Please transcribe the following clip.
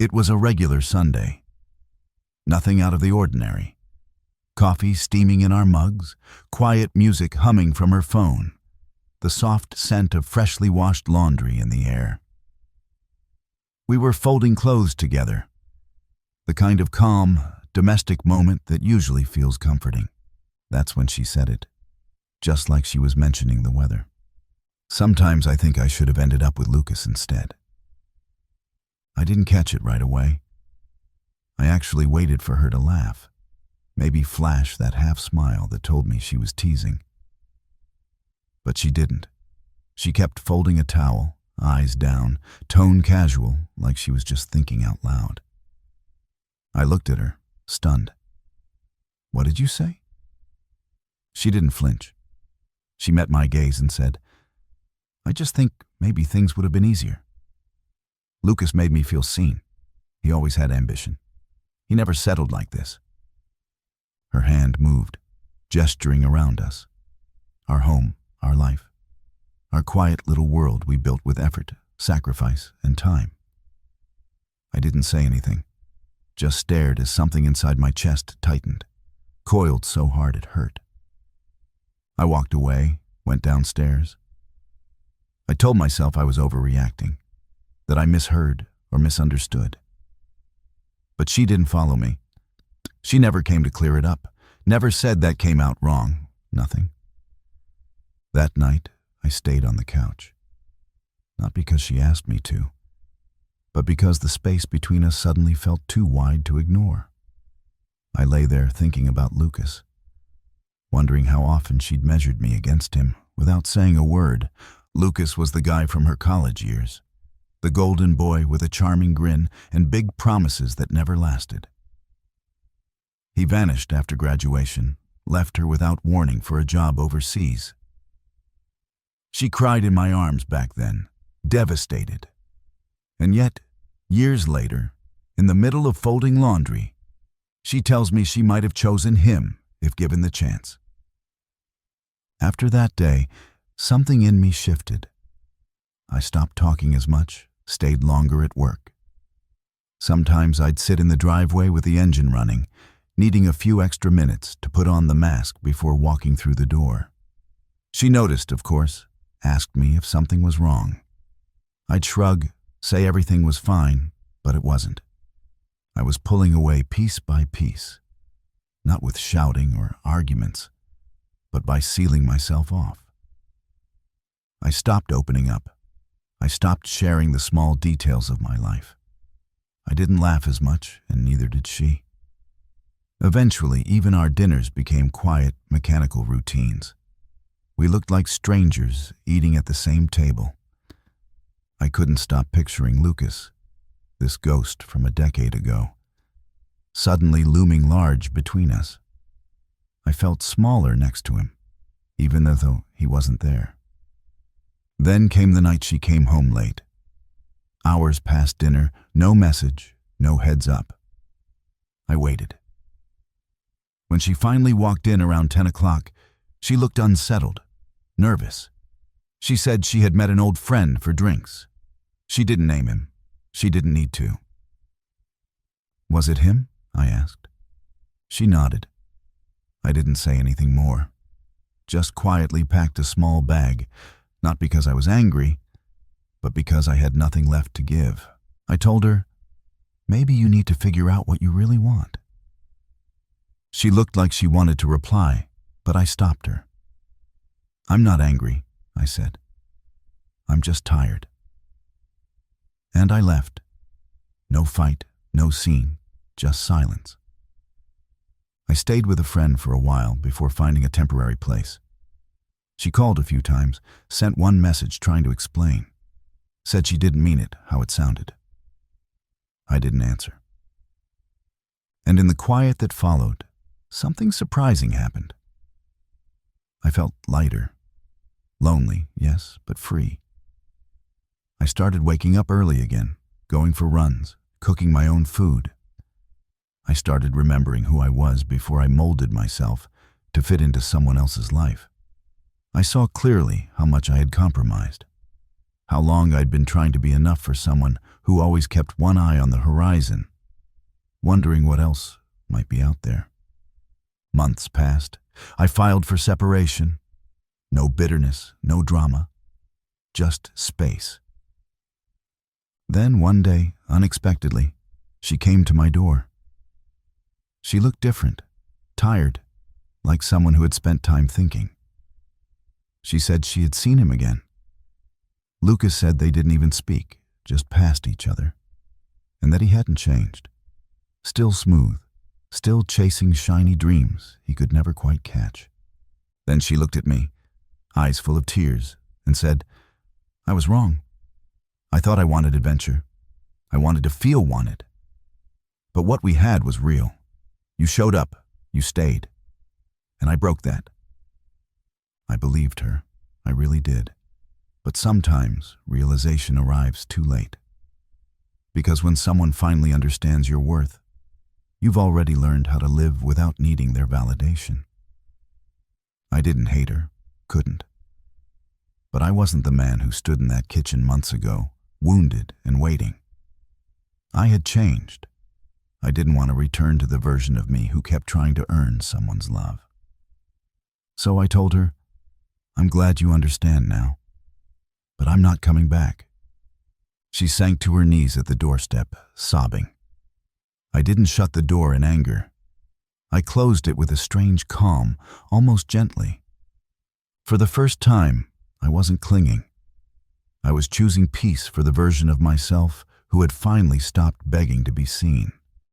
It was a regular Sunday. Nothing out of the ordinary. Coffee steaming in our mugs, quiet music humming from her phone, the soft scent of freshly washed laundry in the air. We were folding clothes together, the kind of calm, domestic moment that usually feels comforting. That's when she said it, just like she was mentioning the weather. Sometimes I think I should have ended up with Lucas instead. I didn't catch it right away. I actually waited for her to laugh, maybe flash that half smile that told me she was teasing. But she didn't. She kept folding a towel, eyes down, tone casual, like she was just thinking out loud. I looked at her, stunned. "What did you say?" She didn't flinch. She met my gaze and said, "I just think maybe things would have been easier. Lucas made me feel seen. He always had ambition. He never settled like this." Her hand moved, gesturing around us. Our home, our life, our quiet little world we built with effort, sacrifice, and time. I didn't say anything, just stared as something inside my chest tightened, coiled so hard it hurt. I walked away, went downstairs. I told myself I was overreacting, that I misheard or misunderstood. But she didn't follow me. She never came to clear it up, never said that came out wrong, nothing. That night, I stayed on the couch. Not because she asked me to, but because the space between us suddenly felt too wide to ignore. I lay there thinking about Lucas, wondering how often she'd measured me against him without saying a word. Lucas was the guy from her college years, the golden boy with a charming grin and big promises that never lasted. He vanished after graduation, left her without warning for a job overseas. She cried in my arms back then, devastated. And yet, years later, in the middle of folding laundry, she tells me she might have chosen him if given the chance. After that day, something in me shifted. I stopped talking as much, stayed longer at work. Sometimes I'd sit in the driveway with the engine running, needing a few extra minutes to put on the mask before walking through the door. She noticed, of course, asked me if something was wrong. I'd shrug, say everything was fine, but it wasn't. I was pulling away piece by piece, not with shouting or arguments, but by sealing myself off. I stopped opening up. I stopped sharing the small details of my life. I didn't laugh as much, and neither did she. Eventually, even our dinners became quiet, mechanical routines. We looked like strangers eating at the same table. I couldn't stop picturing Lucas, this ghost from a decade ago, suddenly looming large between us. I felt smaller next to him, even though he wasn't there. Then came the night she came home late. Hours past dinner, no message, no heads up. I waited. When she finally walked in around 10 o'clock, she looked unsettled, nervous. She said she had met an old friend for drinks. She didn't name him. She didn't need to. "Was it him?" I asked. She nodded. I didn't say anything more, just quietly packed a small bag, not because I was angry, but because I had nothing left to give. I told her, "Maybe you need to figure out what you really want." She looked like she wanted to reply, but I stopped her. "I'm not angry," I said. "I'm just tired." And I left. No fight, no scene, just silence. I stayed with a friend for a while before finding a temporary place. She called a few times, sent one message trying to explain. Said she didn't mean it how it sounded. I didn't answer. And in the quiet that followed, something surprising happened. I felt lighter. Lonely, yes, but free. I started waking up early again, going for runs, cooking my own food. I started remembering who I was before I molded myself to fit into someone else's life. I saw clearly how much I had compromised. how long I'd been trying to be enough for someone who always kept one eye on the horizon, wondering what else might be out there. Months passed. I filed for separation. No bitterness, no drama, just space. Then one day, unexpectedly, she came to my door. She looked different, tired, like someone who had spent time thinking. She said she had seen him again. Lucas said they didn't even speak, just passed each other, and that he hadn't changed. Still smooth, still chasing shiny dreams he could never quite catch. Then she looked at me, eyes full of tears, and said, "I was wrong. I thought I wanted adventure. I wanted to feel wanted. But what we had was real. You showed up, you stayed, and I broke that." I believed her, I really did. But sometimes realization arrives too late. Because when someone finally understands your worth, you've already learned how to live without needing their validation. I didn't hate her, couldn't. But I wasn't the man who stood in that kitchen months ago, wounded and waiting. I had changed. I didn't want to return to the version of me who kept trying to earn someone's love. So I told her, "I'm glad you understand now, but I'm not coming back." She sank to her knees at the doorstep, sobbing. I didn't shut the door in anger. I closed it with a strange calm, almost gently. For the first time, I wasn't clinging. I was choosing peace for the version of myself who had finally stopped begging to be seen.